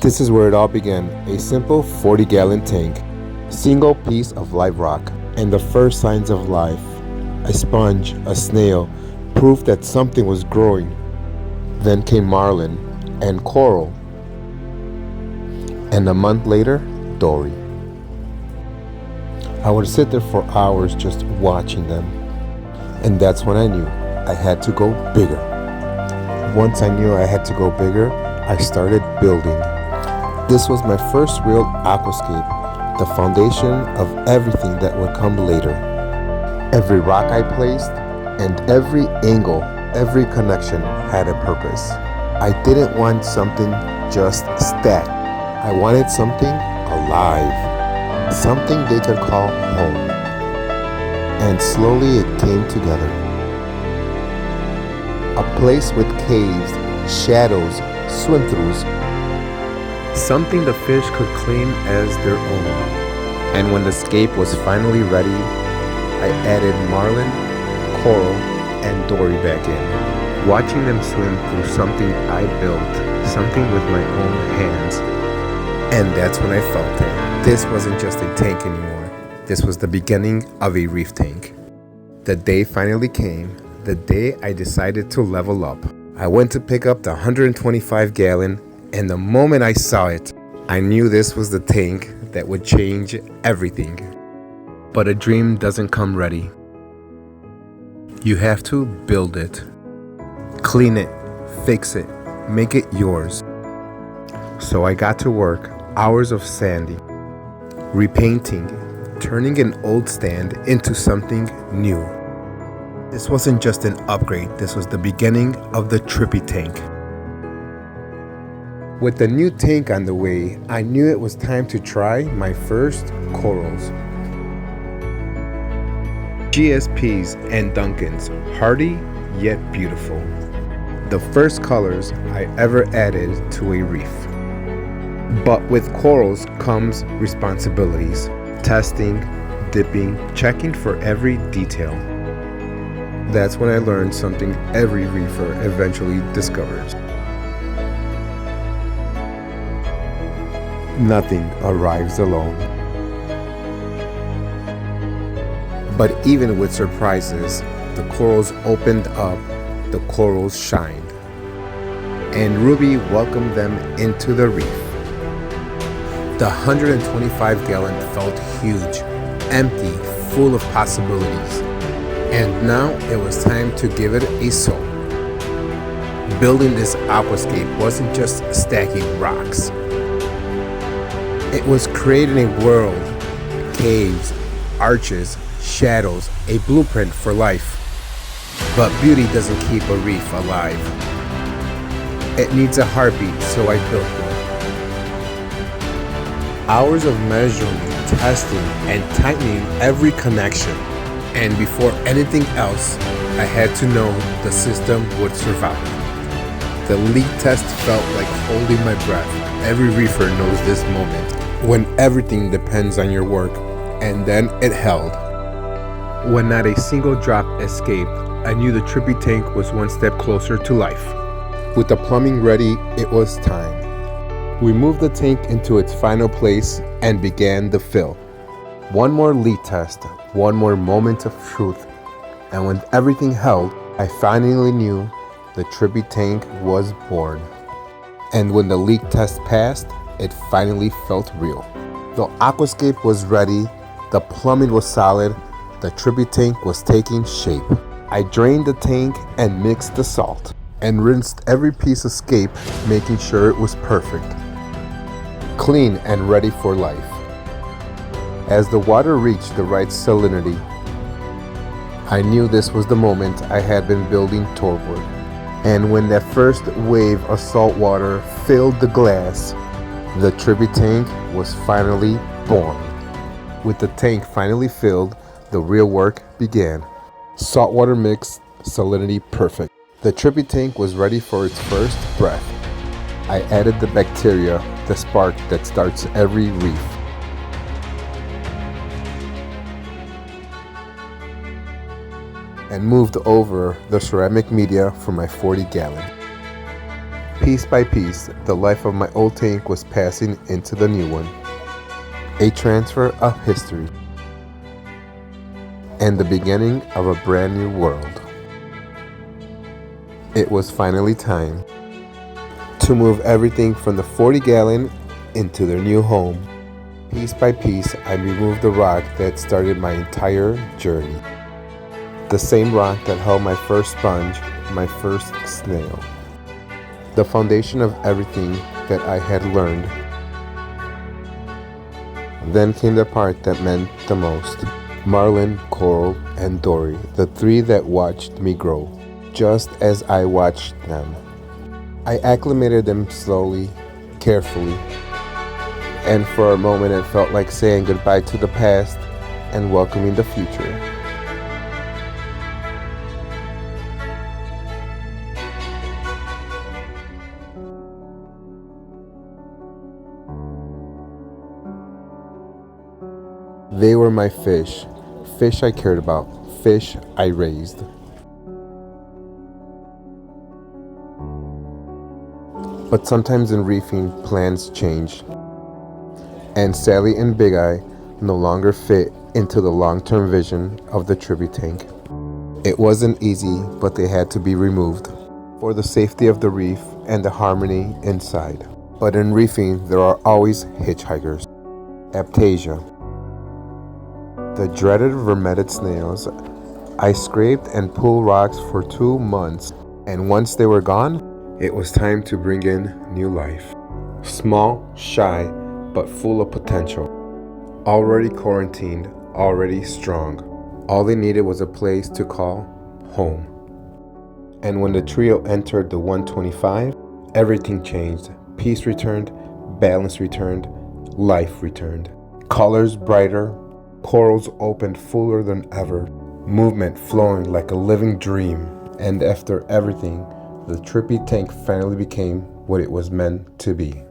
This is where it all began, a simple 40-gallon tank, single piece of live rock, and the first signs of life. A sponge, a snail, proof that something was growing. Then came marlin and coral, and a month later, Dory. I would sit there for hours just watching them, and that's when I knew I had to go bigger. Once I knew I had to go bigger, I started building. This was my first real aquascape, the foundation of everything that would come later. Every rock I placed and every angle, every connection had a purpose. I didn't want something just stacked. I wanted something alive, something they could call home. And slowly it came together. A place with caves, shadows, swim-throughs, something the fish could claim as their own. And when the scape was finally ready, I added marlin, coral, and dory back in, watching them swim through something I built, something with my own hands. And that's when I felt it. This wasn't just a tank anymore. This was the beginning of a reef tank. The day finally came, the day I decided to level up. I went to pick up the 125-gallon, and the moment I saw it, I knew this was the tank that would change everything. But a dream doesn't come ready. You have to build it. Clean it, fix it, make it yours. So I got to work, hours of sanding, repainting, turning an old stand into something new. This wasn't just an upgrade, this was the beginning of the trippy tank. With the new tank on the way, I knew it was time to try my first corals. GSPs and Duncans, hardy yet beautiful. The first colors I ever added to a reef. But with corals comes responsibilities. Testing, dipping, checking for every detail. That's when I learned something every reefer eventually discovers. Nothing arrives alone. But even with surprises, the corals opened up, the corals shined. And Ruby welcomed them into the reef. The 125-gallon felt huge, empty, full of possibilities. And now it was time to give it a soul. Building this aquascape wasn't just stacking rocks. It was creating a world, caves, arches, shadows, a blueprint for life. But beauty doesn't keep a reef alive. It needs a heartbeat, so I built one. Hours of measuring, testing, and tightening every connection. And before anything else, I had to know the system would survive. The leak test felt like holding my breath. Every reefer knows this moment, when everything depends on your work, and then it held. When not a single drop escaped, I knew the trippy tank was one step closer to life. With the plumbing ready, it was time. We moved the tank into its final place and began the fill. One more leak test, one more moment of truth, and when everything held, I finally knew the trippy tank was born. And when the leak test passed, it finally felt real. The aquascape was ready, the plumbing was solid, the trippy tank was taking shape. I drained the tank and mixed the salt, and rinsed every piece of scape, making sure it was perfect. Clean and ready for life. As the water reached the right salinity, I knew this was the moment I had been building toward. And when that first wave of salt water filled the glass, the trippy tank was finally born. With the tank finally filled, the real work began. Saltwater mix, salinity perfect. The trippy tank was ready for its first breath. I added the bacteria, the spark that starts every reef. And moved over the ceramic media for my 40-gallon. Piece by piece, the life of my old tank was passing into the new one. A transfer of history and the beginning of a brand new world. It was finally time to move everything from the 40-gallon into their new home. Piece by piece, I removed the rock that started my entire journey. The same rock that held my first sponge, my first snail. The foundation of everything that I had learned. Then came the part that meant the most. Marlin, Coral, and Dory, the three that watched me grow, just as I watched them. I acclimated them slowly, carefully, and for a moment it felt like saying goodbye to the past and welcoming the future. They were my fish I cared about, fish I raised. But sometimes in reefing, plans change, and Sally and Big Eye no longer fit into the long-term vision of the tribute tank. It wasn't easy, but they had to be removed for the safety of the reef and the harmony inside. But in reefing, there are always hitchhikers. Aptasia, the dreaded vermeted snails. I scraped and pulled rocks for 2 months, and once they were gone, it was time to bring in new life. Small, shy, but full of potential. Already quarantined, already strong. All they needed was a place to call home. And when the trio entered the 125, everything changed. Peace returned, balance returned, life returned. Colors brighter, corals opened fuller than ever, movement flowing like a living dream. And after everything, the trippy tank finally became what it was meant to be.